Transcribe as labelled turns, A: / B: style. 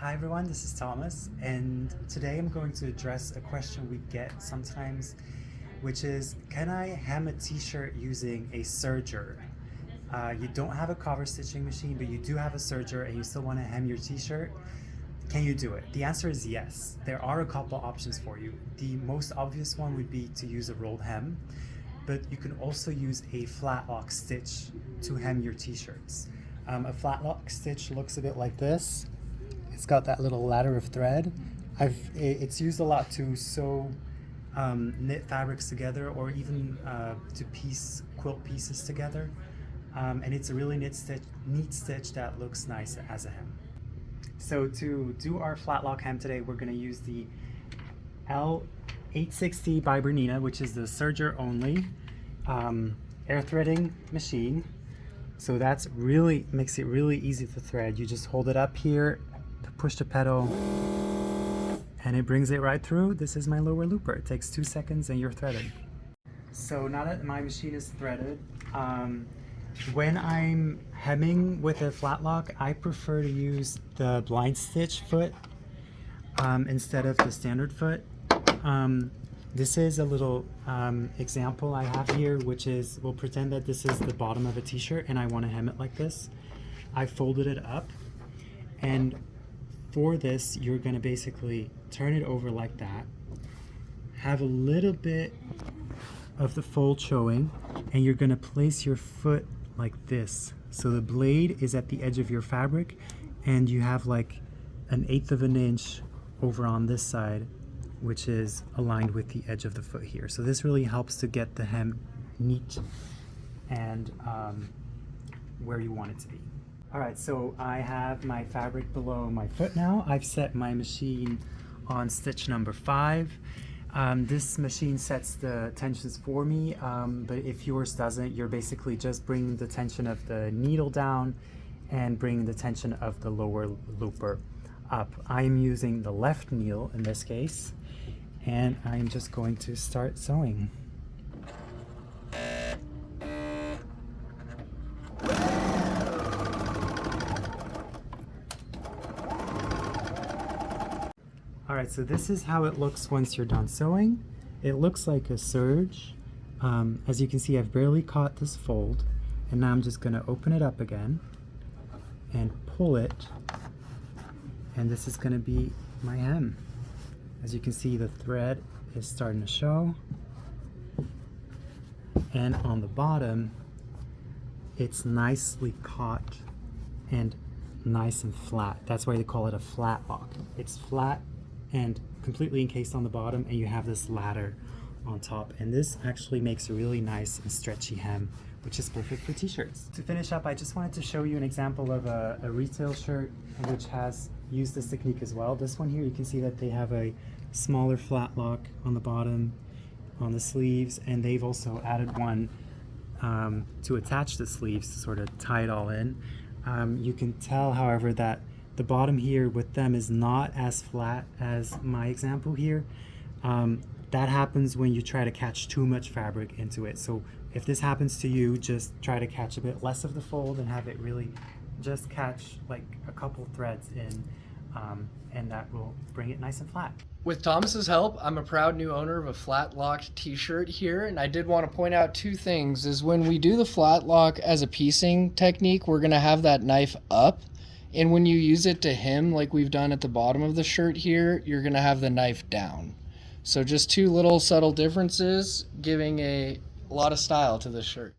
A: Hi everyone, this is Thomas, and today I'm going to address a question we get sometimes, which is, can I hem a t-shirt using a serger? You don't have a cover stitching machine, but you do have a serger and you still want to hem your t-shirt. Can you do it? The answer is yes. There are a couple options for you. The most obvious one would be to use a rolled hem, but you can also use a flatlock stitch to hem your t-shirts. A flatlock stitch looks a bit like this. It's got that little ladder of thread. It's used a lot to sew knit fabrics together, or even to piece quilt pieces together. And it's a really neat stitch that looks nice as a hem. So to do our flatlock hem today, we're going to use the L860 by Bernina, which is the serger only air threading machine. So that's really makes it really easy to thread. You just hold it up here, push the pedal, and it brings it right through. This is my lower looper. It takes 2 seconds and you're threaded. So now that my machine is threaded, when I'm hemming with a flatlock, I prefer to use the blind stitch foot instead of the standard foot. This is a little example I have here, which is, we'll pretend that this is the bottom of a t-shirt and I want to hem it like this. I folded it up, and for this you're going to basically turn it over like that, have a little bit of the fold showing, and you're going to place your foot like this. So the blade is at the edge of your fabric and you have like 1/8 of an inch over on this side, which is aligned with the edge of the foot here. So this really helps to get the hem neat and where you want it to be. All right, so I have my fabric below my foot now. I've set my machine on stitch number 5. This machine sets the tensions for me, but if yours doesn't, you're basically just bringing the tension of the needle down and bringing the tension of the lower looper up. I am using the left needle in this case, and I'm just going to start sewing. Alright, so this is how it looks once you're done sewing. It looks like a serge. As you can see, I've barely caught this fold, and now I'm just going to open it up again and pull it, and this is going to be my hem. As you can see, the thread is starting to show, and on the bottom it's nicely caught and nice and flat. That's why they call it a flat lock. It's flat and completely encased on the bottom, and you have this ladder on top, and this actually makes a really nice and stretchy hem, which is perfect for t-shirts. To finish up, I just wanted to show you an example of a retail shirt which has used this technique as well. This one here, you can see that they have a smaller flat lock on the bottom, on the sleeves, and they've also added one to attach the sleeves to sort of tie it all in. You can tell, however, that the bottom here with them is not as flat as my example here. That happens when you try to catch too much fabric into it. So if this happens to you, just try to catch a bit less of the fold and have it really just catch like a couple threads in, and that will bring it nice and flat.
B: With Thomas's help, I'm a proud new owner of a flat locked t-shirt here, and I did want to point out 2 things. Is when we do the flat lock as a piecing technique, we're going to have that knife up, and when you use it to hem like we've done at the bottom of the shirt here, you're going to have the knife down. So just 2 little subtle differences, giving a lot of style to this shirt.